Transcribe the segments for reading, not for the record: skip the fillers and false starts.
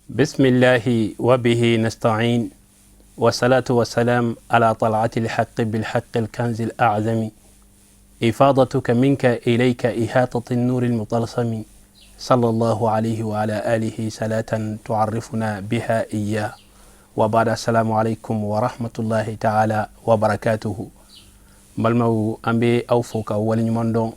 بسم الله وبه نستعين والصلاة والسلام على طلعة الحق بالحق الكنز الأعظم إفاضتك منك إليك إحاطة النور المطلسم صلى الله عليه وعلى آله صلاة تعرفنا بها إياه وبعد السلام عليكم ورحمة الله تعالى وبركاته balmaw ambe aw foka wali nyumondo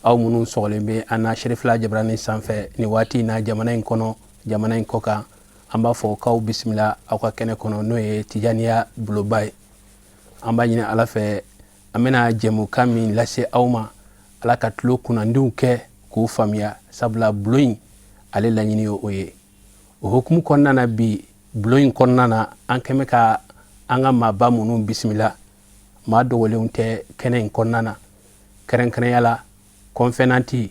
aw munun solembe ana sherif la jabrani sanfe ni wati na jamana kono jamana koka amba foka bismillah aw ka kene kono no e tijaniya blobay amba nyina ala fe amena jemu kamin lase awma ala ka tlo kuna nduke ku famia sabla bloin ale la nyini o ye o hukumu konna na bi bloin konna na ankeme ka anga maba munun bismillah ma do wole unte kenen konnana keren yala konfenanti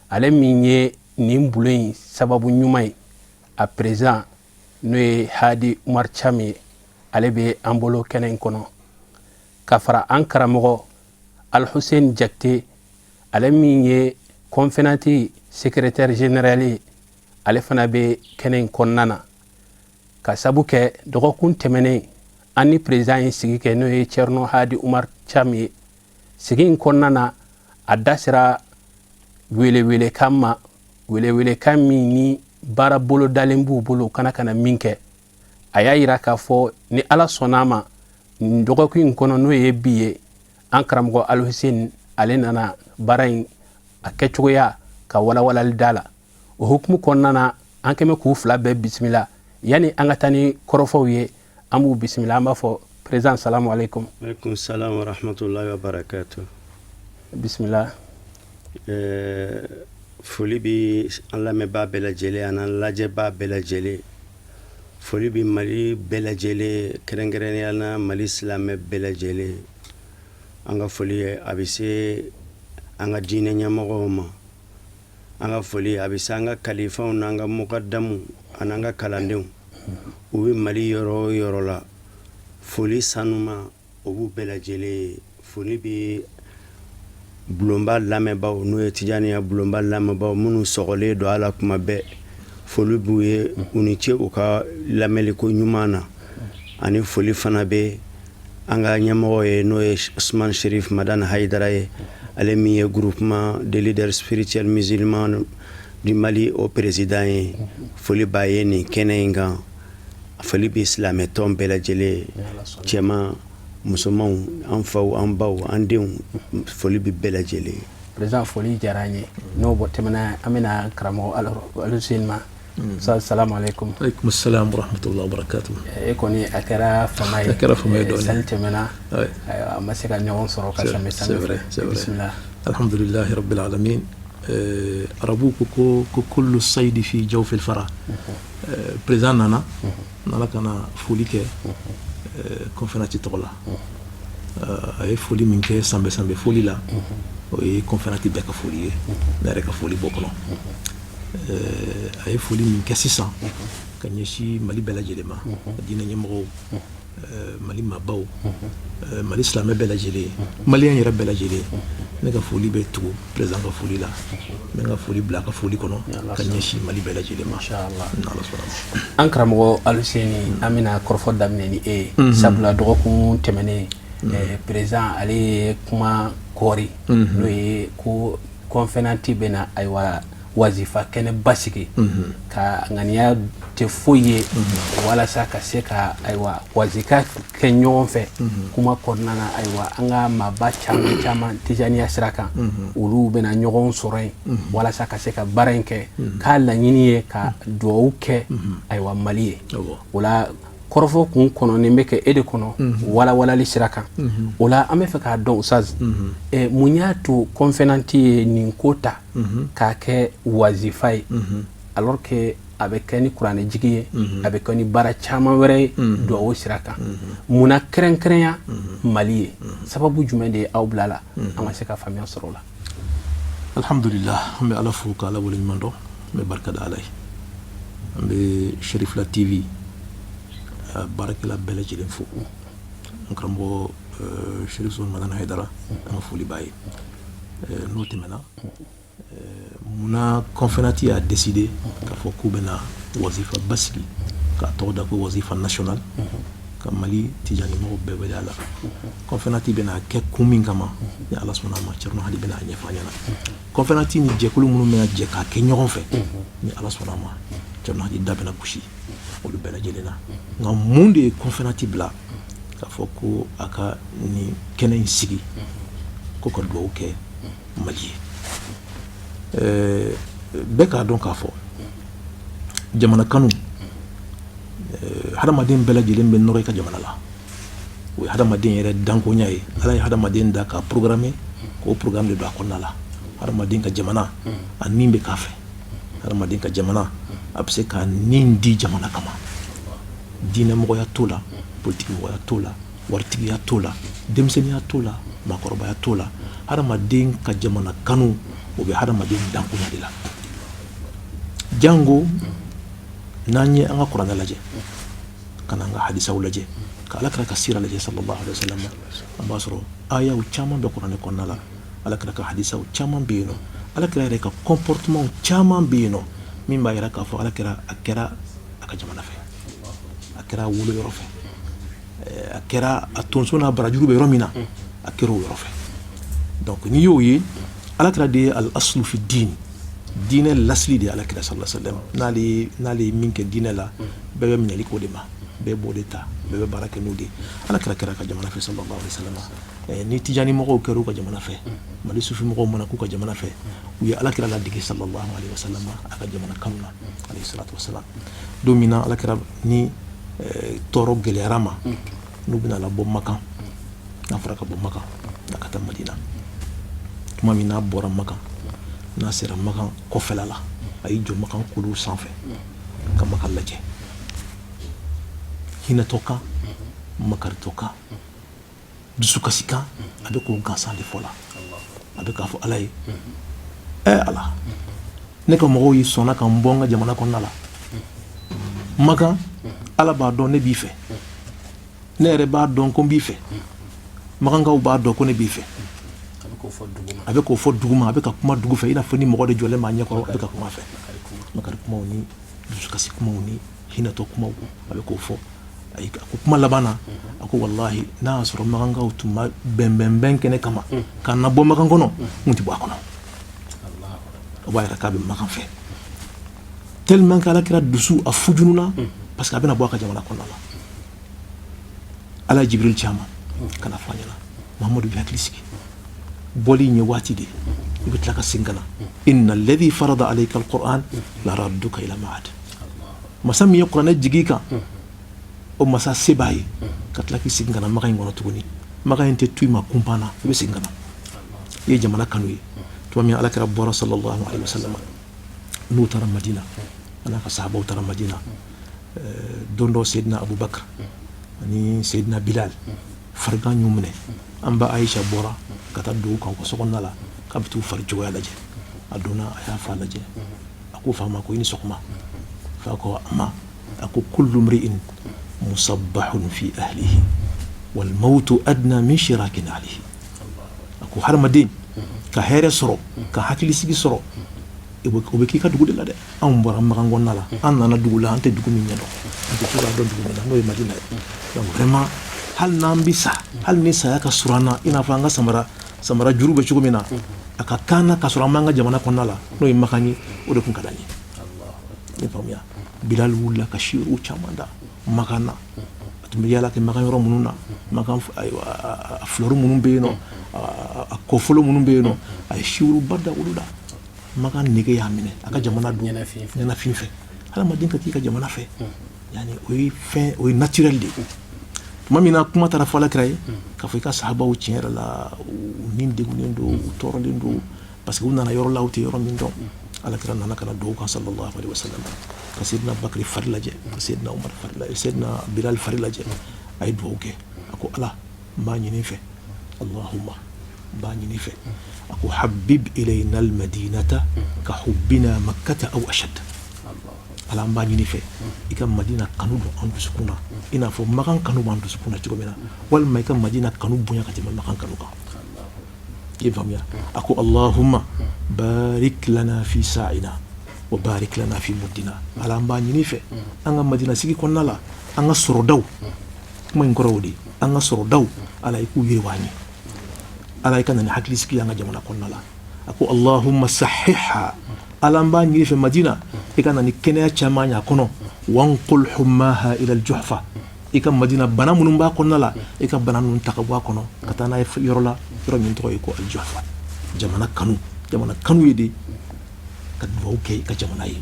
ale minye nimbulen sababu nyumai a présent no hadi Umar Chami ale be ambolo kenen kono kafara ankara mogo Al Hussein Jakte ale minye konfenanti secrétaire général ale fana be kenen konnana ka sabuke dogo kun temene ani président sigi ke no e Cerno Hadi Umar Chami sigi konnana adasira wele kammi ni bara bolo dalembu bolo kana minke aya ira ka fo ni ala sonama ndogo ku kono no e biye ankramgo Al Hussein ale nana barain akechoya ka wala dala o hukmu konnana ankeme ku fla be bismillah yani angatani korofo ye amu bismillah ma fo président salam alaikum. Alaikum salam wa rahmatullahi wa barakatuh. Bismillah. Foli bi an lamɛnbaa bɛɛ lajɛlen an lajɛbaa bɛɛ lajɛlen. Foli bi Mali bɛɛ lajɛlen kɛrɛnkɛrɛnnenya la Mali silamɛ bɛɛ lajɛlen. An ka foli a bɛ se an ka diinɛ ɲɛmɔgɔw ma. An ka foli a bɛ se an ka kalifaw n'an ka mukadamu an'an ka kalandenw. U bɛ Mali yɔrɔ o yɔrɔ la foli sanuma o b'u bɛɛ lajɛlen. Foli bɛ bulonba lamɛnbaaw n'o ye tijaniya bulonba lamɛnbaaw minnu sɔgɔlen don a la kuma bɛɛ foli b'u ye u ni ce u ka lamɛnliko ɲuman na ani foli fana bɛ an ka ɲɛmɔgɔ ye n'o ye Usman Sherif Madani Hayidara ye ale min ye groupement des leaders spirituels musulmans du Mali o président ye foli b'a ye nin kɛnɛ in kan foli bɛ silamɛ tɔn bɛɛ lajɛlen cɛman musomanw an faw an baw an denw foli bɛ bɛɛ lajɛlen. Président foli diyara n ye n'o bɔ tɛmɛna an bɛna karamɔgɔ Al Hussein ma. Salamu alaikum. Alaikum salam wa rahmatullahi wa barakatuh. E kɔni a kɛra fama ye. A kɛra fama ye dɔɔni. Sali tɛmɛna a ma se ka ɲɔgɔn sɔrɔ ka tɛmɛ sali fɛ. Bismillah. Alhamdulillahi rabbil alamin. Arabu ko kullu saydi fi jawfil fara. Président nana kana foli kɛ conférence tɔgɔ la. A ye foli min kɛ sanbɛ foli la o ye conférence bɛɛ ka foli ye ne yɛrɛ ka foli b'o kɔnɔ. A ye foli min kɛ sisan ka ɲɛsin Mali bɛɛ lajɛlen ma diinɛ ɲɛmɔgɔw Mali mabaw Mali silamɛ bɛɛ lajɛlen maliyɛn yɛrɛ bɛɛ lajɛlen ne ka foli bɛ tugu président ka foli la n bɛ ka foli bila a ka foli kɔnɔ ka ɲɛsin Mali bɛɛ lajɛlen ma an karamɔgɔ Al Hussein an bɛna kɔrɔfɔ daminɛ ni e ye sabula dɔgɔkun tɛmɛnen président ale ye kuma kɔɔri n'o ye ko conférenci bɛna ayiwa wazifa kɛnɛ basigi ka ŋaniya tɛ foyi ye walasa ka se ka ayiwa wazika kɛ ɲɔgɔn fɛ kuma kɔnɔna na ayiwa an ka maaba caman tijaniya sira kan olu bɛna ɲɔgɔn sɔrɔ yen walasa ka se ka baara in kɛ k'a laɲini ye ka duwawu kɛ ayiwa Mali ye o la kɔrɔfɔ kun kɔnɔnen bɛ kɛ e de kɔnɔ walawalali sira kan o la an bɛ fɛ k'a dɔn Ustaz mun y'a to conférenci ye nin ko ta k'a kɛ wazifa ye alors que a bɛ kɛ ni kuranɛ jigi ye a bɛ kɛ ni baara caman wɛrɛ ye duwawu sira kan munna kɛrɛnkɛrɛnya Mali ye sababu jumɛn de ye aw bila la an ka se ka faamuya sɔrɔ o la. Alhamdulillah an bɛ Ala fo k'Ala waleɲuman dɔn an bɛ barika da Ala ye an bɛ Sherif la TV barakɛla bɛɛ lajɛlen fo an karamɔgɔ Sherif Madani Hayidara an ka foli b'a ye n'o tɛmɛna muna Confenati a décidé k'a fɔ k'u bɛna wazifa basigi k'a tɔgɔ da ko wazifa national ka Mali Tijani mɔgɔw bɛɛ wele a la Confenati bɛna kɛ kun min kama ni Ala sɔnna ma Cerno Hadi bɛna ɲɛfɔ an ɲɛna Confenati ni jɛkulu minnu bɛna jɛ k'a kɛ ɲɔgɔn fɛ ni Ala sɔnna ma Cerno Hadi da bɛna gosi olu bɛɛ lajɛlen na nka mun de ye Confenati bila k'a fɔ ko a ka nin kɛnɛ in sigi ko ka dugawu kɛ Mali ye bɛɛ k'a dɔn k'a fɔ jamana kanu hadamaden bɛɛ lajɛlen bɛ nɔrɔ i ka jamana la o ye hadamaden yɛrɛ dankoɲa ye Ala ye hadamaden da ka programme k'o programme de don a kɔnɔna la hadamaden ka jamana a nin bɛ k'a fɛ hadamaden ka jamana a bɛ se ka nin di jamana kama diinɛmɔgɔya t'o la politikimɔgɔya t'o la waritigiya t'o la denmisɛnniya t'o la maakɔrɔbaya t'o la hadamaden ka jamana kanu o bɛ hadamaden dankoɲa de la jango n'an ye an ka kuranɛ lajɛ ka n'an ka hadisaw lajɛ ka Alakira ka sira lajɛ sallallahu alaihi wasallam an b'a sɔrɔ ayaw caman bɛ kuranɛ kɔnɔna la Alakira ka hadisaw caman bɛ yen nɔ Alakira yɛrɛ ka comportement caman bɛ yen nɔ min b'a yira k'a fɔ Alakira a kɛra a ka jamana fɛ a kɛra wolo yɔrɔ fɛ a kɛra a tonso n'a barajuru bɛ yɔrɔ min na a kɛra o yɔrɔ fɛ donc n'i y'o ye Alakira de ye al aslu fi din diinɛ lasili de ye Alakira sallallahu alaihi wasallam n'ale ye min kɛ diinɛ la bɛɛ bɛ minɛli k'o de ma bɛɛ b'o de ta bɛɛ bɛ baara kɛ n'o de ye Alakira kɛra ka jamana fɛ sallallahu alaihi wasallam ni Tijani mɔgɔw kɛra u ka jamana fɛ Mali sufi mɔgɔw mana k'u ka jamana fɛ u ye Alakira ladege sallallahu alaihi wasallam a ka jamana kanu na alayhi salatu wasalam don min na Alakira ni tɔɔrɔ gɛlɛyara ma n'u bɛna labɔ Makan n'a fɔra ka bɔ Makan a ka taa Madina tuma min n'a bɔra Makan n'a sera Makan kɔfɛla la a y'i jɔ Makan kulu sanfɛ ka Makan lajɛ hinɛtɔ kan makaritɔ kan dusukasi kan a bɛ k'o gansan de fɔ la a bɛ k'a fɔ Ala ye Ala ne ka mɔgɔw yi sɔnna ka n bɔ n ka jamana kɔnɔna la Makan Ala b'a dɔn ne b'i fɛ ne yɛrɛ b'a dɔn ko n b'i fɛ Makankaw b'a dɔn ko ne b'i fɛ a bɛ k'o fɔ dugu ma a bɛ ka kuma dugu fɛ i n'a fɔ ni mɔgɔ de jɔlen b'a ɲɛkɔrɔ a bɛ ka kuma fɛ makari kumaw ni dusukasi kumaw ni hinɛtɔ kumaw a bɛ k'o fɔ a ko kuma laban na a ko wallahi n'a y'a sɔrɔ Makankaw tun ma bɛnbɛnbɛn kɛnɛ kama k'a na bɔ Makan kɔnɔ n tɛ bɔ a kɔnɔ o b'a yɛrɛ k'a bɛ Makan fɛ tellement que Alakira dusu a fujununa parce que a bɛna bɔ a ka jamana kɔnɔna la Ala ye Jibril ci a ma ka na fɔ a ɲɛna Muhamadu bɛ hakili sigi bɔli in ye waati de i bɛ tila ka segin ka na inna alladhi farada alayka alquran la radduka ila ma'ad masa min ye kuranɛ jigi i kan o masa se b'a ye ka tila k'i segin ka na Makan in kɔnɔ tuguni Makan in tɛ to i ma kunpan na i bɛ segin ka na i ye jamana kanu ye tuma min Alakira bɔra sallallahu alaihi wasallam n'u taara Madina a n'a ka sahabaw taara Madina don dɔ Seydina Abubakar ani Seydina Bilal farigan y'u minɛ an ba Aisha bɔra ka taa dugu kan ko sokɔnɔna la k'a bɛ t'u fari cogoya lajɛ a donna a y'a fa lajɛ a ko fa ma ko i ni sɔgɔma fa ko amma a ko kullu mri'in musabbahun fi ahlihi wal mautu adna min shirakin alayhi a ko hadamaden ka hɛrɛ sɔrɔ ka hakilisigi sɔrɔ o bɛ k'i ka dugu de la dɛ anw bɔra Makan kɔnɔna la an nana dugu la an tɛ dugu min ɲɛdɔn an tɛ se k'a dɔn dugu min na n'o ye Madina ye donc vraiment hali n'an bɛ sa hali ni saya ka surun an na i n'a fɔ an ka samara juru bɛ cogo min na a ka kan na ka sɔrɔ an b'an ka jamana kɔnɔna la n'o ye Makan ye o de tun ka d'an ye i faamuya Bilal wulila ka sirow caman da Makan na a tun bɛ yaala kɛ Makan yɔrɔ minnu na Makan a fleur minnu bɛ yen nɔ a kɔfolo minnu bɛ yen nɔ a ye siroba da olu la Makan nege y'a minɛ a ka jamana don ɲɛnafin fɛ hadamaden ka k'i ka jamana fɛ yani o ye fɛn o ye naturel de ye tuma min na kuma taara fɔ Alakira ye k'a fɔ i ka sahabaw tiɲɛ yɛrɛ la u ni degunnen don u tɔɔrɔlen don parce que u nana yɔrɔ la u tɛ yɔrɔ min dɔn Alakira nana ka na dugawu kan sallallahu alaihi wasallam ka Seydina Bakari fari lajɛ ka Seydina Umar fari lajɛ Seydina Bilal fari lajɛ a ye dugawu kɛ a ko Ala n b'a ɲini fɛ Allahumma n b'a ɲini fɛ a ko habib ilayna al-madinata ka hubbina makkata aw ashad Ala n b'a ɲini fɛ i ka Madina kanu don an dusukun na i n'a fɔ Makan kanu b'an dusukun na cogo min na walima i ka Madina kanu bonya ka tɛmɛ Makan kanu kan يفهم يا أكو اللهم بارك لنا في ساعنا وبارك لنا في مدنا على أمباني نيفه أنا مدينة سيكي كنا لا أنا سردو ما ينكرودي أنا سردو على يكو يرواني على يكنا نحكي سيكي أنا جمنا كنا لا أكو اللهم صححها على أمباني نيفه مدينة إكنا نكنا تشامانيا كنو وانقل حماها إلى الجحفة إكا مدينة بنا منبا كنا لا إكا بنا ننتقبوا كنو كتانا يرولا يرمين تغيكو الجحفة جمنا كانو يدي kadwa okay ka jamana yi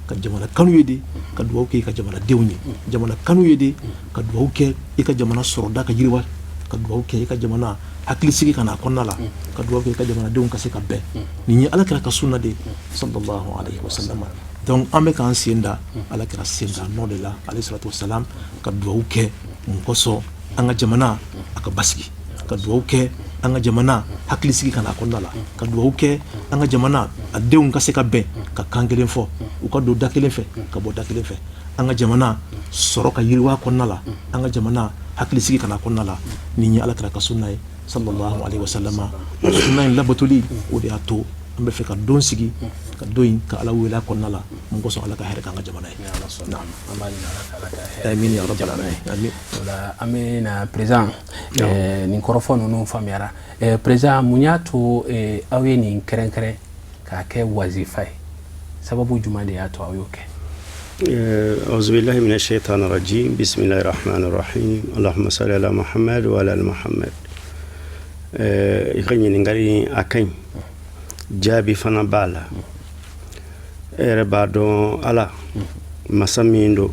ka jamana kanu yede kadwa okay ka jamana dewni jamana kanu yede kadwa okay ka jamana soroda ka jirwa kadwa okay ka jamana hakli sigi kana konnala kadwa okay ka jamana dewun ka se ka be ni ala kira ka sunna de sallallahu alaihi wasallam donc ambe kan sienda ala kira sienda no de la alayhi salatu wassalam kadwa okay mun koso anga jamana aka baski kadwa okay anga jamana hakli sigi kana konnala kadwa okay anga jamana adewun ka se ka be ka kangelen fo u ka do dakelen fe ka bo dakelen fe anga jamana soro ka yiriwa konnala anga jamana hakli sigi kana konnala ni ala kira ka sunna sallallahu alaihi wasallam sunna labatuli o de ato ambe fe ka don sigi ka doyin ka ala wela konnala mun ko so ala ka herka anga jamana na'am amani ala ka amin ya rabbal alamin amin wala amina president ni korofonu no famiara president munyato awe ni kerenkere ka ke wazifa sababu juma de yato ayoke أعوذ بالله من الشيطان الرجيم بسم الله الرحمن الرحيم اللهم صل على محمد وعلى آل محمد يخني نغاري أكين جابي فنا بالا ربادو على مساميندو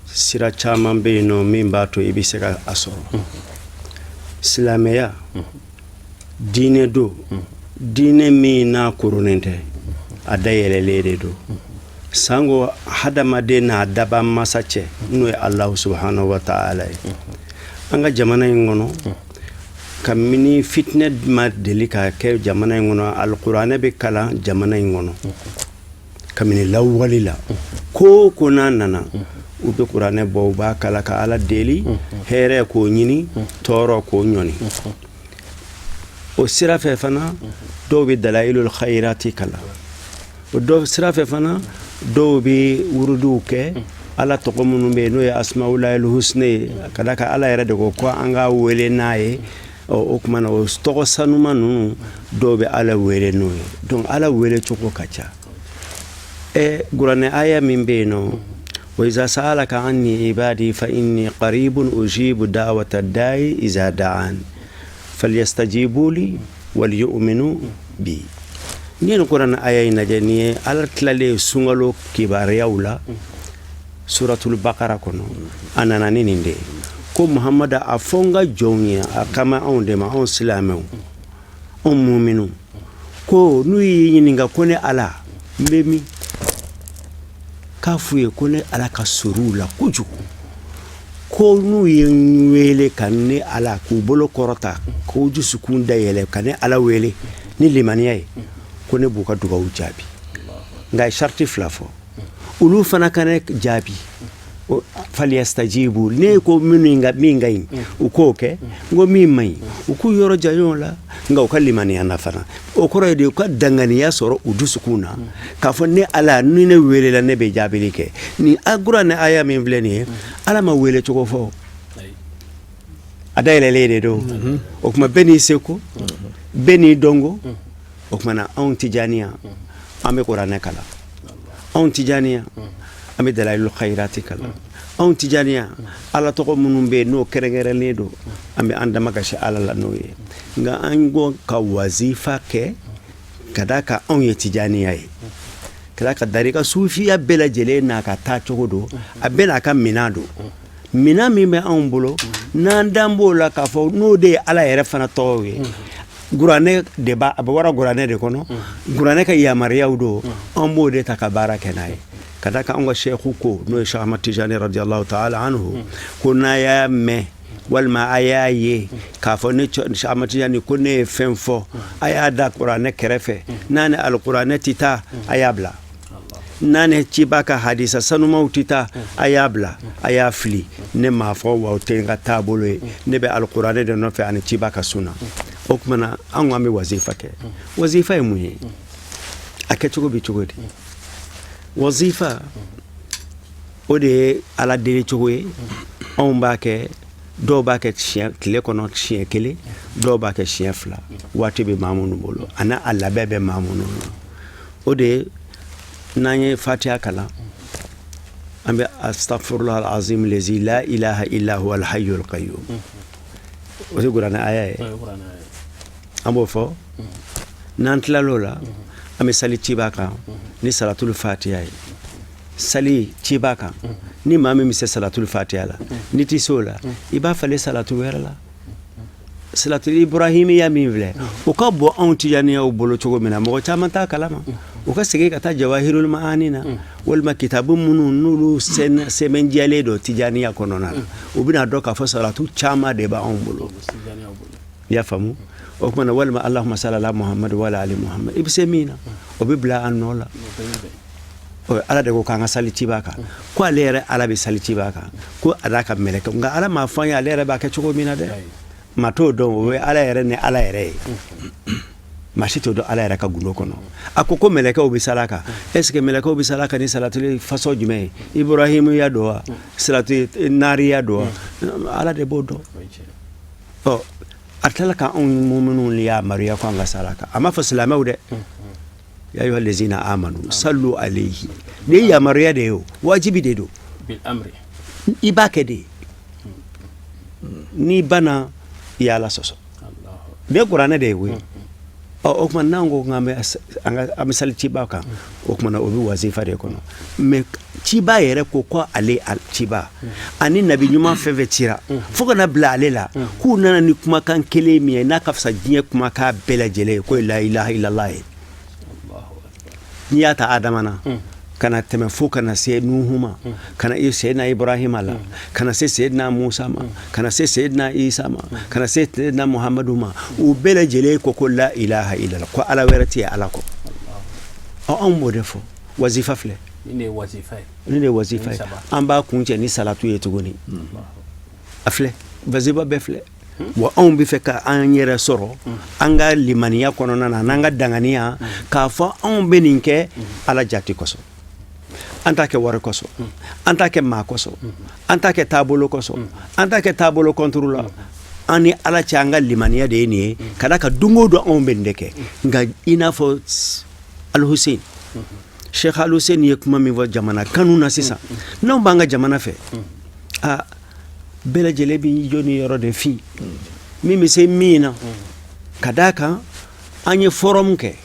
sira caman be yen nɔ min b'a to i bɛ se ka a sɔrɔ silamɛya diinɛ do diinɛ min n'a koronen tɛ a dayɛlɛlen de do sango hadamaden n'a daba masa cɛ n'o ye Alahu subhanahu wa ta'ala ye an ka jamana in kɔnɔ kabini fitinɛ ma deli ka kɛ jamana in kɔnɔ alikuranɛ bɛ kalan jamana in kɔnɔ kabini lawali la ko ko n'a nana u bɛ kuranɛ bɔ u b'a kala ka ala deli hɛrɛ k'o ɲini tɔɔrɔ k'o ɲɔni o sira fɛ fana dɔw bɛ dalailul khairati kala o dɔw sira fɛ fana dɔw bɛ wuruduw kɛ ala tɔgɔ minnu bɛ yen n'o ye asmaulahil husne ka da ka ala yɛrɛ de ko an ka wele n'a ye o kuma na o tɔgɔ sanuma ninnu dɔw bɛ ala wele n'o ye donc ala wele cogo ka ca kuranɛ aya min bɛ yen nɔ وإذا سألك عني عبادي فإني قريب أجيب دعوة الداعي إذا دعان فليستجيبوا لي وليؤمنوا بي نين قرآن آية نجنيه على تلالي سنغلو كبار يولا سورة البقرة كنو أنا نانين دي كو محمد أفونغا جونيا أكما أون ديما أون سلامو أون مؤمنو كو نوي ينينغا كوني على ميمي kafu ye kone ala ka suru la kujugu ko nu ye wele kanne ala ku bolo korota ko jusukun da yele kanne ala wele ni limaniya ye kone buka duga u jabi ngai sharti flafo ulu fana kane jabi falyastajibu ne ko minga yin uko ke ngo mimai uku yoro jayon la nga ukalimani anafana okoro de ko dangani ya soro udusukuna ka fo ne ala ni ne wele la ne be jabili ke ni agura ne aya min vleni ala ma wele to ko fo adayele lede do o kuma beni seko beni dongo o kuma na on tijaniya ame qur'ana kala on tijaniya ame dalailul khairati kala on tijaniya ala to ko munum be no kerengere ledo ame andama gashi ala la noye nga ango ka wazifa ke kadaka on ye tijaniya ye kadaka darika sufiya bela jele na ka ta chogodo abena ka minado mina mi me on bolo nan dambo la ka fo no de ala yere fana towe gurane de ba abawara gurane de kono gurane ka ya mariyawdo on bo de takabara kenaye kadaka onga sheikhu ko no Sheikh Ahmad Tijani radiyallahu ta'ala anhu kuna ya me walma ayaye ka fo ne Sheikh Ahmad Tijani kunne femfo aya da qur'ane kerefe nane alqur'ane tita ayabla nane chibaka hadisa sanu mautita ayabla ayafli ne mafo wa tenga tabolo ne be alqur'ane de no fe an chibaka suna o kumana an ko an bɛ wazifa kɛ wazifa ye mun ye a kɛcogo bɛ cogo di wazifa o de ye ala deli cogo ye anw b'a kɛ dɔw b'a kɛ tile kɔnɔ siɲɛ kelen dɔw b'a kɛ siɲɛ fila waati bɛ maa minnu bolo ani a labɛn bɛ maa minnu bolo o de ye n'an ye fatiha kalan an bɛ astaghfirullah al-azim lazi la ilaha illa huwa al-hayyul qayyum o de kuranɛ aya ye an b'o fɔ n'an tilal'o la an bɛ sali ciba kan ni salatul fatiha ye sali ciba kan ni maa min bɛ se salatul fatiha la ni tɛ se o la i b'a falen salatu wɛrɛ la salatul ibrahimiya min filɛ o ka bɔ anw tijaniyaw bolo cogo min na mɔgɔ caman t'a kalama o ka segin ka taa jawahirul ma'ani na walima kitabu minnu n'olu sɛbɛndiyalen don tijaniya kɔnɔna la u bɛna dɔn k'a fɔ salatu caman de b'anw bolo i y'a faamu o kumana walima allahumma salli ala muhammad wa ala ali muhammad i bɛ se min na o bɛ bila an nɔ la ala de ko k'an ka sali ciba kan ko ale yɛrɛ ala bɛ sali ciba kan ko a d'a ka mɛlɛkɛ nka ala m'a fɔ an ye ale yɛrɛ b'a kɛ cogo min na dɛ maa t'o dɔn o ye ala yɛrɛ ni ala yɛrɛ ye maa si t'o dɔn ala yɛrɛ ka gundo kɔnɔ a ko mɛlɛkɛw bɛ sala kan est-ce que mɛlɛkɛw bɛ sala kan ni salatuli façon jumɛn ye ibrahimiya don wa salatu nariya don wa ala de b'o dɔn ɔ a tilala ka anw minnu yamaruya ko an ka sala kan a ma fɔ silamɛw dɛ ya ayyuhal ladzina amanu sallu alayhi ne yamaruya de ye o wajibi de don i b'a kɛ de n'i banna i y'ala sɔsɔ ne kuranɛ de ye koyi o kuma n'an ko k'an bɛ sali ciba kan o kuma o bɛ wazifa de kɔnɔ mɛ ciba yɛrɛ ko ale ciba ani nabi ɲuman fɛn fɛn cira fo kana bila ale la k'u nana ni kumakan kelen min ye n'a ka fisa diɲɛ kumakan bɛɛ lajɛlen ye k'o ye la ilaha illallah ye n'i y'a ta adama na kana tɛmɛ fo kana se nuhu ma kana seyidina ibrahima la kana se seyidina musa ma kana se seyidina isa ma kana se seyidina muhamadu ma u bɛɛ lajɛlen ko la ilaha illallah ko ala wɛrɛ tɛ ala kɔ anw b'o de fɔ wazifa filɛ ni de ye wazifa ye an b'a kun cɛ ni salatu ye tuguni a filɛ wazifa bɛɛ filɛ wa anw bɛ fɛ ka an yɛrɛ sɔrɔ an ka limaniya kɔnɔna na n'an ka danganiya k'a fɔ anw bɛ nin kɛ ala jati kosɔn an t'a kɛ wari kosɔn an t'a kɛ maa kosɔn an t'a kɛ taabolo kosɔn an t'a kɛ taabolo kɔnturu la an ni ala cɛ an ka limaniya de ye nin ye ka da ka don o don anw bɛ nin de kɛ nka i n'a fɔ Al-Hussein Sheikh Al-Hussein ye kuma min fɔ jamana kanu na sisan n'anw b'an ka jamana fɛ bɛɛ lajɛlen bɛ jɔ ni yɔrɔ de fin min bɛ se min na ka d'a kan an ye forum kɛ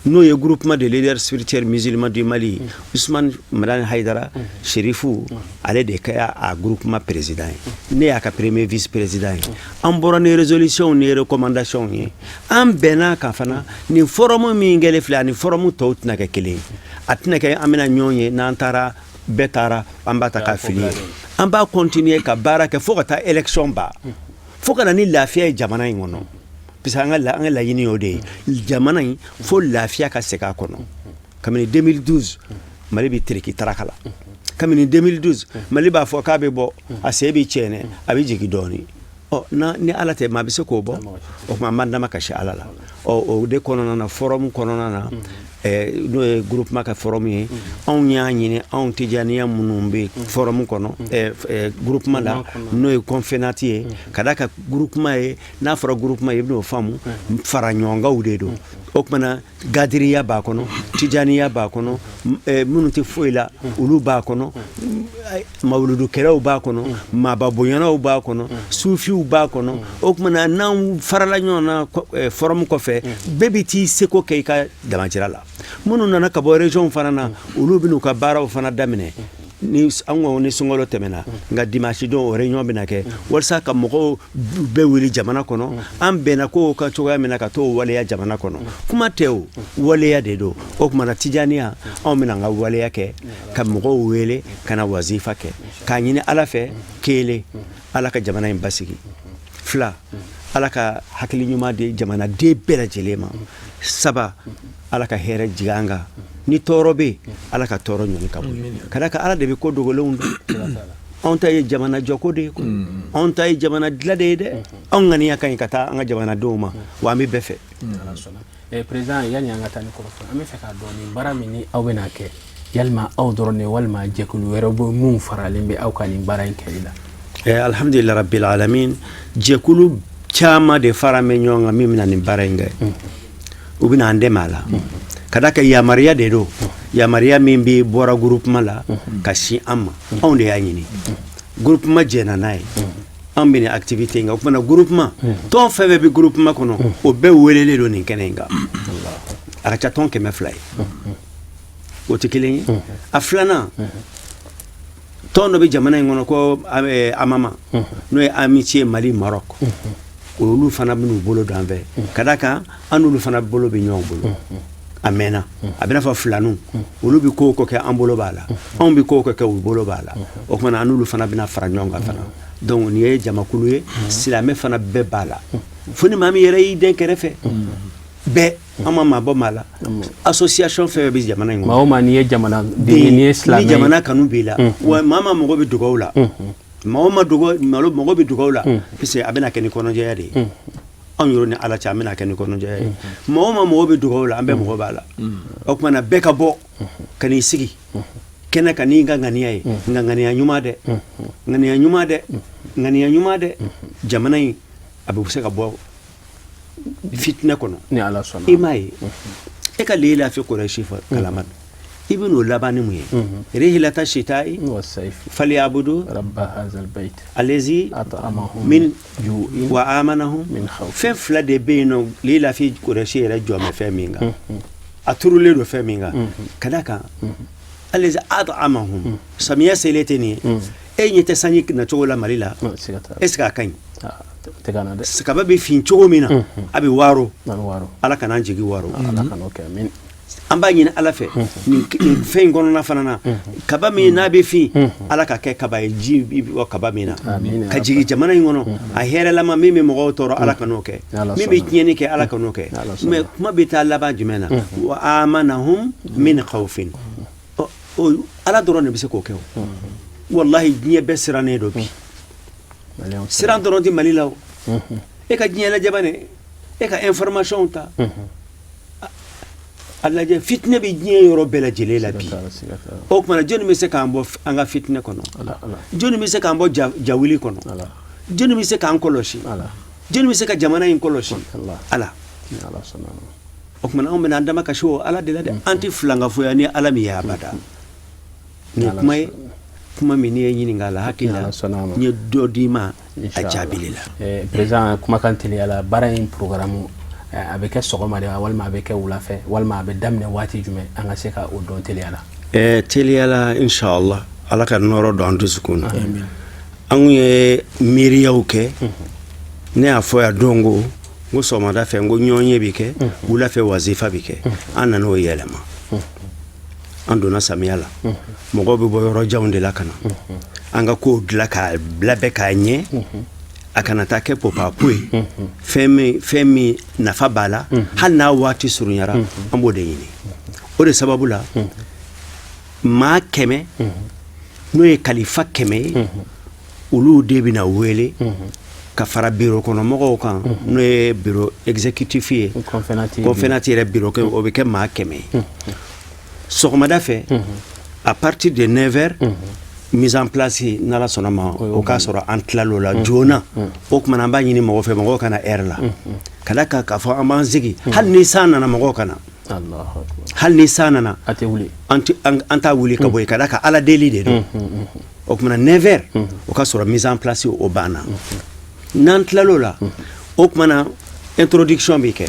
n'o ye groupement de leaders spirituels musulmans du Mali Ousmane Madani Haidara Sherifu ale de kɛ a groupement président ye ne y'a ka premier vice président ye an bɔra ni résolution ni recommandation ye an bɛnna kan fana nin forum min kɛlen filɛ ani forum tɔw tɛna kɛ kelen ye a tɛna kɛ an bɛna ɲɔgɔn ye n'an taara bɛɛ taara an b'a ta ka fili ye an b'a continuer ka baara kɛ fo ka taa élection ba fo ka na ni lafiya ye jamana in kɔnɔ parce que an ka laɲini y'o de ye jamana in fo lafiya ka segin a kɔnɔ kabini 2012 Mali bɛ teriki taraka la kabini 2012 Mali b'a fɔ k'a bɛ bɔ a sen bɛ tiɲɛ a bɛ jigin dɔɔnin ni ala tɛ maa bɛ se k'o bɔ o tuma an b'an dama kasi ala la o de kɔnɔna na forum kɔnɔna na n'o ye groupement ka forum ye anw y'a ɲini anw tijaniya minnu bɛ forum kɔnɔ groupement la n'o ye confénati ye ka d'a ka groupement ye n'a fɔra groupement ye i bɛn'o faamu fara ɲɔgɔnkaw de don o kumana gadiriya b'a kɔnɔ tijaniya b'a kɔnɔ minnu tɛ foyi la olu b'a kɔnɔ mawuludukɛlaw b'a kɔnɔ maababonyanaw b'a kɔnɔ sufiw b'a kɔnɔ o kumana n'anw farala ɲɔgɔn na forum kɔfɛ bɛɛ bɛ t'i seko kɛ i ka damacira la minnu nana ka bɔ région fana na olu bɛ n'u ka baaraw fana daminɛ ni an ko ni sunkalo tɛmɛna nka dimanche don o réunion bɛna kɛ walasa ka mɔgɔw bɛɛ wuli jamana kɔnɔ an bɛnna ko ka cogoya min na ka t'o waleya jamana kɔnɔ kuma tɛ o waleya de don o kumana tijaniya anw bɛna an ka waleya kɛ ka mɔgɔw wele ka na wazifa kɛ k'a ɲini ala fɛ kelen ala ka jamana in basigi fila ala ka hakili ɲuman di jamanaden bɛɛ lajɛlen ma saba ala ka hɛrɛ jigin an kan ni tɔɔrɔ bɛ yen ala ka tɔɔrɔ ɲɔni ka bɔ ka d'a kan ala de bɛ ko dogolenw dɔn anw ta ye jamana jɔko de ye ko anw ta ye jamana dilan de ye dɛ anw ŋaniya ka ɲi ka taa an ka jamanadenw ma wa an bɛ bɛɛ fɛ président yani an ka taa ni kɔrɔfɔ an bɛ fɛ k'a dɔn nin baara min ni aw bɛna kɛ yalima aw dɔrɔn de walima jɛkulu wɛrɛ bɛ mun faralen bɛ aw ka nin baara in kɛli la alhamdulillah rabbil alamin jɛkulu caman de fara mɛ ɲɔgɔn kan min bɛna nin baara in kɛ u bɛna an dɛmɛ a la ka da kɛ yamaruya de don yamaruya min bɛ bɔra groupement la ka sin an ma anw de y'a ɲini groupement jɛna n'a ye an bɛ nin activité in kan o kumana groupement tɔn fɛn fɛn bɛ groupement kɔnɔ o bɛɛ welelen don nin kɛnɛ in kan a ka ca tɔn 200 ye o tɛ kelen ye a filanan tɔn dɔ bɛ jamana in kɔnɔ ko amama n'o ye amitié Mali Maroc olu fana bɛn'u bolo don an fɛ ka da kan an n'olu fana bolo bɛ ɲɔgɔn bolo a mɛnna a bɛ n'a fɔ filaniw olu bɛ ko o ko kɛ an bolo b'a la anw bɛ ko o ko kɛ u bolo b'a la o kumana an n'olu fana bɛna fara ɲɔgɔn kan fana donc nin ye jamakulu ye silamɛ fana bɛɛ b'a la fo ni maa min yɛrɛ y'i den kɛrɛfɛ bɛɛ an ma mabɔ maa la association fɛn fɛn bɛ jamana in kɔnɔ maa o maa n'i ye jamana den n'i ye silamɛ ni jamana kanu b'i la wa maa ma mago bɛ dugawu la maa o maa mago bɛ dugawu la parce que a bɛna kɛ ni kɔnɔjɛya de ye anw yɛrɛ ni ala cɛ an bɛna kɛ ni kɔnɔjɛya ye maa o maa mago bɛ dugawu la an bɛɛ mago b'a la o kumana bɛɛ ka bɔ ka n'i sigi kɛnɛ kan n'i ka ŋaniya ye nka ŋaniya ɲuman dɛ ŋaniya ɲuman dɛ ŋaniya ɲuman dɛ jamana in a bɛ se ka bɔ fitinɛ kɔnɔ ni ala sɔnna i m'a ye e ka leela fɛ Qurayshi fɔ kalama i bɛ n'o laban ni mun ye rihilata shita'i falyabudu rabba hazal bayt allazi at'amahum min ju'in wa amanahum min khawf fɛn fila de bɛ yen nɔ leela fɛ Qurayshi yɛrɛ jɔmɛ fɛn min kan a turulen don fɛn min kan ka da kan allazi at'amahum samiya selen tɛ nin ye e ɲɛ tɛ sanji nacogo la Mali la est ce que a ka ɲi kaba bɛ fin cogo min na a bɛ waaro ala kana an jigi waaro an b'a ɲini ala fɛ nin fɛn in kɔnɔna fana na kaba min n'a bɛ fin ala ka kɛ kaba ye ji bɔ kaba min na ka jigin jamana in kɔnɔ a hɛrɛlama min bɛ mɔgɔw tɔɔrɔ ala ka n'o kɛ min bɛ tiɲɛni kɛ ala ka n'o kɛ mais kuma bɛ taa laban jumɛn na wa amanahum min khawfin ala dɔrɔn de bɛ se k'o kɛ o wallahi diɲɛ bɛɛ sirannen don bi siran dɔrɔn tɛ Mali la o e ka diɲɛ lajɛ bane e ka information ta a lajɛ fitinɛ bɛ diɲɛ yɔrɔ bɛɛ lajɛlen la bi o kumana jɔnni bɛ se k'an bɔ an ka fitinɛ kɔnɔ jɔnni bɛ se k'an bɔ jawuli kɔnɔ jɔnni bɛ se k'an kɔlɔsi jɔnni bɛ se ka jamana in kɔlɔsi ala o kumana anw bɛna an dama kasi o ala de la dɛ an tɛ filankafoya ni ala min ye abada nin kuma ye kuma min n'i ye ɲininka a la hakili la n ye dɔ d'i ma a jaabili la président kumakan teliya la baara in programme a bɛ kɛ sɔgɔma de walima a bɛ kɛ wula fɛ walima a bɛ daminɛ waati jumɛn an ka se ka o dɔn teliya la teliya la inshallah ala ka nɔrɔ don an dusukun na an ye miiriyaw kɛ ne y'a fɔ yan don ko sɔgɔmada fɛ n ko ɲɔgɔnye bɛ kɛ wula fɛ wazifa bɛ kɛ an nana o yɛlɛma an donna samiya la mɔgɔw bɛ bɔ yɔrɔ janw de la ka na an ka kow dilan k'a labɛn k'a ɲɛ a kana taa kɛ popapo ye fɛn min nafa b'a la hali n'a waati surunyara an b'o de ɲini o de sababu la maa 100 n'o ye kalifa 100 ye olu de bɛna wele ka fara biro kɔnɔ mɔgɔw kan n'o ye biro exécutif ye conférencier yɛrɛ biro kɛ o bɛ kɛ maa 100 ye sɔgɔmada fɛ à partir de 9h mise en place n'ala sɔnna ma o k'a sɔrɔ an tilal'o la joona o kumana an b'a ɲini mɔgɔ fɛ mɔgɔw kana heure la ka da kan k'a fɔ an b'an sigi hali ni san nana mɔgɔw kana hali ni san nana an t'a wuli ka bɔ yen ka da kan ala deli de don o kumana 9h o ka sɔrɔ mise en place o banna n'an tilal'o la o kumana introduction bɛ kɛ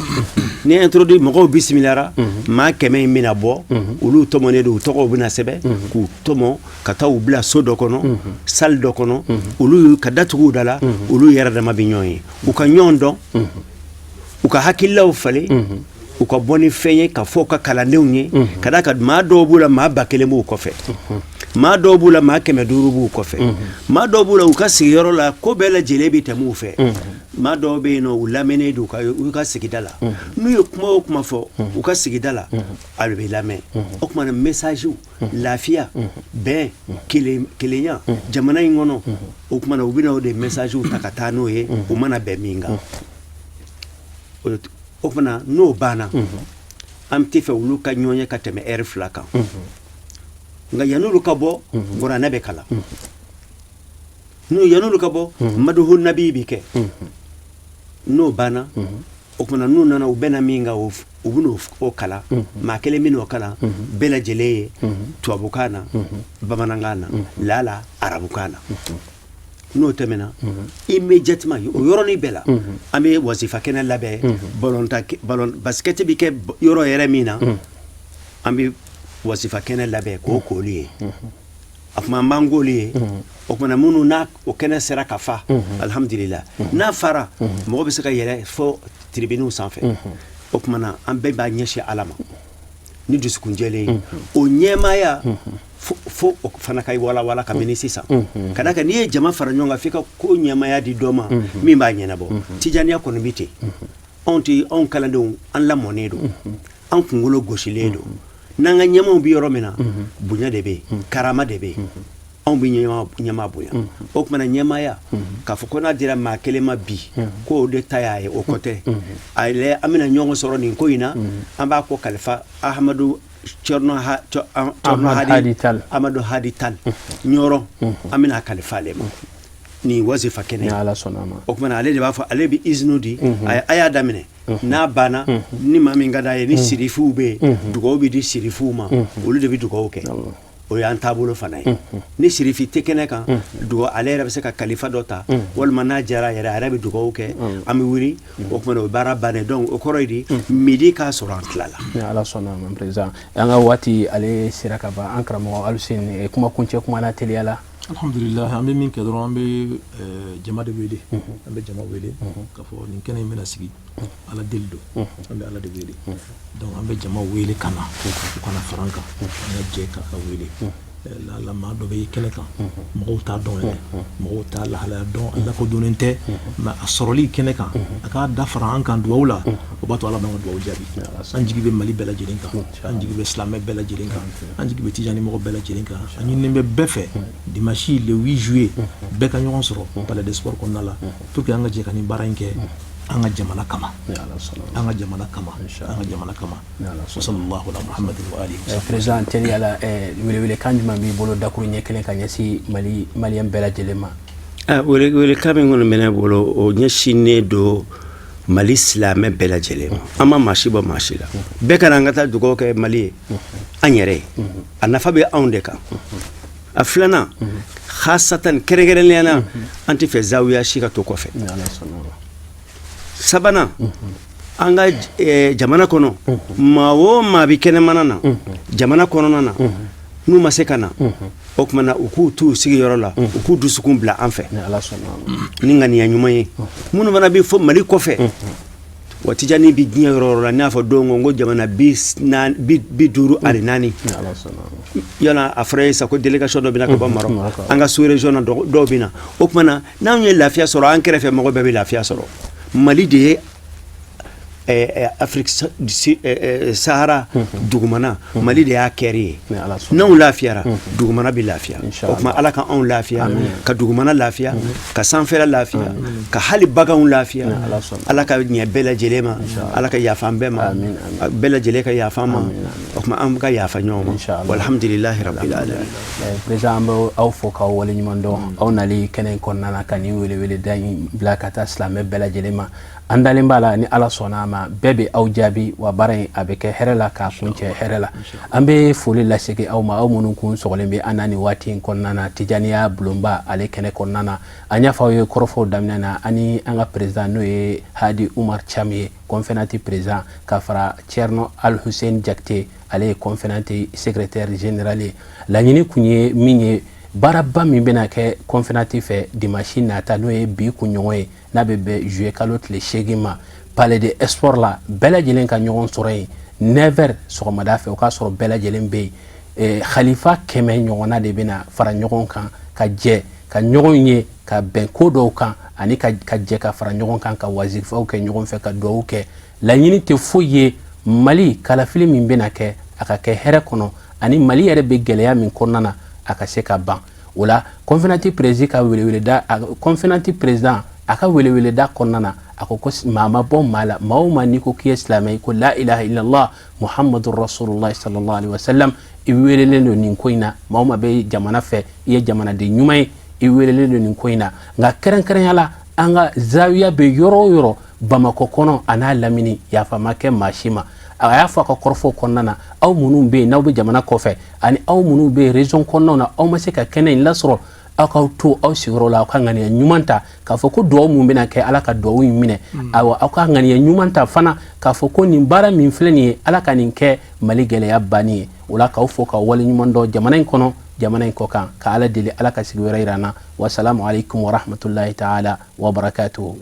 ni introduction mɔgɔw bisimilara maa 100 in bɛna bɔ olu tɔmɔnen don u tɔgɔw bɛna sɛbɛn k'u tɔmɔ ka taa u bila so dɔ kɔnɔ salle dɔ kɔnɔ olu ka datugu da la olu yɛrɛ dama bɛ ɲɔgɔn ye u ka ɲɔgɔn dɔn u ka hakililaw falen u ka bɔ ni fɛn ye ka fɔ u ka kalandenw ye ka da ka maa dɔw b'u la maa 1000 b'u kɔfɛ maa dɔw b'u la maa 500 b'u kɔfɛ maa dɔw b'u la u ka sigiyɔrɔ la ko bɛɛ lajɛlen bɛ tɛmɛ u fɛ maa dɔw bɛ yen nɔ u lamɛnnen don u ka sigida la n'u ye kuma o kuma fɔ u ka sigida la a bɛ lamɛn o kumana message lafiya bɛn kelenya jamana in kɔnɔ o kumana u bɛna o de message ta ka taa n'o ye u mana bɛn min kan o kumana n'o banna an tɛ fɛ olu ka ɲɔgɔn ye ka tɛmɛ heure 2 kan nka yan'olu ka bɔ kuranɛ bɛ kalan yan'olu ka bɔ maduhu nabi bɛ kɛ n'o banna o kumana n'u nana u bɛna min kan u bɛna o kalan maa kelen bɛna o kalan bɛɛ lajɛlen ye tubabukan na bamanankan na lala arabukan na n'o tɛmɛna immédiatement o yɔrɔnin bɛɛ la an bɛ wasifa kɛnɛ labɛn basket bɛ kɛ yɔrɔ yɛrɛ min na an bɛ wasifa kɛnɛ labɛn k'o k'olu ye a kuma an b'an k'olu ye o kumana minnu n'a o kɛnɛ sera ka fa alhamdulillah n'a fara mɔgɔ bɛ se ka yɛlɛ fo tribunal sanfɛ o kumana an bɛɛ b'a ɲɛsin ala ma ni dusukun jɛlen ye o ɲɛmaaya fo o fana ka wala ka mini sisan ka da kan n'i ye jama fara ɲɔgɔn kan f'i ka ko ɲɛmaaya di dɔ ma min b'a ɲɛnabɔ tijaniya kɔni bɛ ten anw kalandenw an lamɔnnen don an kunkolo gosilen don n'an ka ɲɛmaw bɛ yɔrɔ min na bonya de bɛ yen karama de bɛ yen anw bɛ ɲɛma bonya o kumana ɲɛmaaya k'a fɔ ko n'a dira maa kelen ma bi ko o de ta y'a ye o kɔ tɛ an bɛna ɲɔgɔn sɔrɔ nin ko in na an b'a ko kalifa Ahmadu Amadu Hadi Tal ɲɔrɔ an bɛna kalifa ale ma ni wasifa kɛnɛ o kumana ale de b'a fɔ ale bɛ izinu di a y'a daminɛ n'a banna ni maa min ka d'a ye ni sirifuw bɛ yen dugawu bɛ di sirifuw ma olu de bɛ dugawu kɛ o y'an taabolo fana ye ni sirifi tɛ kɛnɛ kan dugawu ale yɛrɛ bɛ se ka kalifa dɔ ta walima n'a jara yɛrɛ a yɛrɛ bɛ dugawu kɛ an bɛ wuli o kumana o baara bannen donc o kɔrɔ ye di midi k'a sɔrɔ an tilala ni ala sɔnna ma président an ka waati ale sera ka ban an karamɔgɔ Aluseni kuma kuncɛ kuma na teliya la alhamdulillah an bɛ min kɛ dɔrɔn an bɛ jama de wele an bɛ jama wele k'a fɔ nin kɛnɛ in bɛna sigi ala deli don an bɛ ala de wele donc an bɛ jama wele ka na u kana fara an kan an ka jɛ ka wele la maa dɔ bɛ kɛnɛ kan mɔgɔw t'a dɔn yɛrɛ mɔgɔw t'a lahalaya dɔn a lakodɔnnen tɛ mais a sɔrɔli kɛnɛ kan a k'a da fara an kan dugawu la o b'a to ala b'an ka dugawu jaabi an jigi bɛ Mali bɛɛ lajɛlen kan an jigi bɛ silamɛ bɛɛ lajɛlen kan an jigi bɛ tijani mɔgɔ bɛɛ lajɛlen kan a ɲininen bɛ bɛɛ fɛ dimanche le 8 juillet bɛɛ ka ɲɔgɔn sɔrɔ palais des sports kɔnɔna la pour que an ka jɛ ka nin baara in kɛ an ka jamana kama an ka jamana kama an ka jamana kama sallallahu ala muhammadin wa alihi président teliya la wele kan jumɛn b'i bolo dakuru ɲɛ kelen ka ɲɛsin maliyɛn bɛɛ lajɛlen ma wele kan min kɔni bɛ ne bolo o ɲɛsinnen don Mali silamɛ bɛɛ lajɛlen ma an ma maa si bɔ maa si la bɛɛ kana an ka taa dugawu kɛ Mali ye an yɛrɛ ye a nafa bɛ anw de kan a filanan khasatan kɛrɛnkɛrɛnnenya na an tɛ fɛ zawiya si ka to kɔfɛ sabanan an ka jamana kɔnɔ maa o maa bɛ kɛnɛmana na jamana kɔnɔna na n'u ma se ka na o kumana u k'u t'u sigiyɔrɔ la u k'u dusukun bila an fɛ ni ŋaniya ɲuman ye minnu fana bɛ fɔ Mali kɔfɛ wa tijani bɛ diɲɛ yɔrɔ yɔrɔ la n'a fɔ don ko jamana 54 yala a fɔra ye sa ko délégation dɔ bɛ na ka bɔ Maroc an ka sous-région na dɔw bɛ na o kumana n'anw ye lafiya sɔrɔ an kɛrɛfɛ mɔgɔ bɛɛ bɛ lafiya sɔrɔ Mali de ye Afrique Sahara dugumana Mali de y'a kɛri ye n'anw lafiyara dugumana bɛ lafiya o kuma ala ka anw lafiya ka dugumana lafiya ka sanfɛla lafiya ka hali baganw lafiya ala ka ɲɛ bɛɛ lajɛlen ma ala ka yafa an bɛɛ ma bɛɛ lajɛlen ka yafa an ma o kuma an ka yafa ɲɔgɔn ma walhamdulilahi rabbil alamin président an bɛ aw fo k'aw waleɲuman dɔn aw nali kɛnɛ in kɔnɔna na ka nin welewele da in bila ka taa silamɛ bɛɛ lajɛlen ma an dalen b'a la ni ala sɔnna a ma bɛɛ bɛ aw jaabi wa baara in a bɛ kɛ hɛrɛ la k'a kuncɛ hɛrɛ la an bɛ foli lasegin aw ma aw minnu kun sɔgɔlen bɛ an na nin waati in kɔnɔna na tijaniya bulonba ale kɛnɛ kɔnɔna na an y'a fɔ aw ye kɔrɔfɔw daminɛ na ani an ka président n'o ye Hadi Umar Cham ye conférencier président ka fara Thierno Al Hussein Jakite ale ye conférencier secrétaire général ye laɲini kun ye min ye baaraba min bɛna kɛ conférencier fɛ dimanche nata n'o ye bi kunɲɔgɔn ye n'a bɛ bɛn juillet kalo tile 8 ma palais de sport la bɛɛ lajɛlen ka ɲɔgɔn sɔrɔ yen 9h sɔgɔmada fɛ o k'a sɔrɔ bɛɛ lajɛlen bɛ yen khalifa kɛmɛ ɲɔgɔnna de bɛna fara ɲɔgɔn kan ka jɛ ka ɲɔgɔn ye ka bɛn ko dɔw kan ani ka jɛ ka fara ɲɔgɔn kan ka wazifaw kɛ ɲɔgɔn fɛ ka duwawu kɛ laɲini tɛ foyi ye Mali kalafili min bɛna kɛ a ka kɛ hɛrɛ kɔnɔ ani Mali yɛrɛ bɛ gɛlɛya min kɔnɔna na a ka se ka ban o la conférencier président ka weleweleda conférencier président a ka weleweleda kɔnɔna na a ko maa ma bɔ maa la maa o maa n'i ko k'i ye silamɛ ye ko la ilaha illallah muhammadu rasulullah sallallahu alaihi wasallam i welelen don nin ko in na maa o maa bɛ jamana fɛ i ye jamanaden ɲuman ye i welelen don nin ko in na nka kɛrɛnkɛrɛnya la an ka zawiya bɛ yɔrɔ o yɔrɔ Bamakɔ kɔnɔ a n'a lamini yafama kɛ maa si ma a y'a fɔ a ka kɔrɔfɔ kɔnɔna na aw minnu bɛ yen n'aw bɛ jamana kɔfɛ ani aw minnu bɛ région kɔnɔnaw na aw ma se ka kɛnɛ in lasɔrɔ aw k'aw to aw sigiyɔrɔ la aw ka ŋaniya ɲuman ta k'a fɔ ko duwawu min bɛna kɛ Ala ka duwawu in minɛ awa aw ka ŋaniya ɲuman ta fana k'a fɔ ko nin baara min filɛ nin ye Ala ka nin kɛ Mali gɛlɛya banni ye o la k'aw fɔ k'aw wale ɲuman dɔn jamana in kɔnɔ jamana in kɔ kan ka Ala deli Ala ka sigi wɛrɛ yira an na wasalamu alaikum wa rahmatullahi ta'ala wa barakatuhu.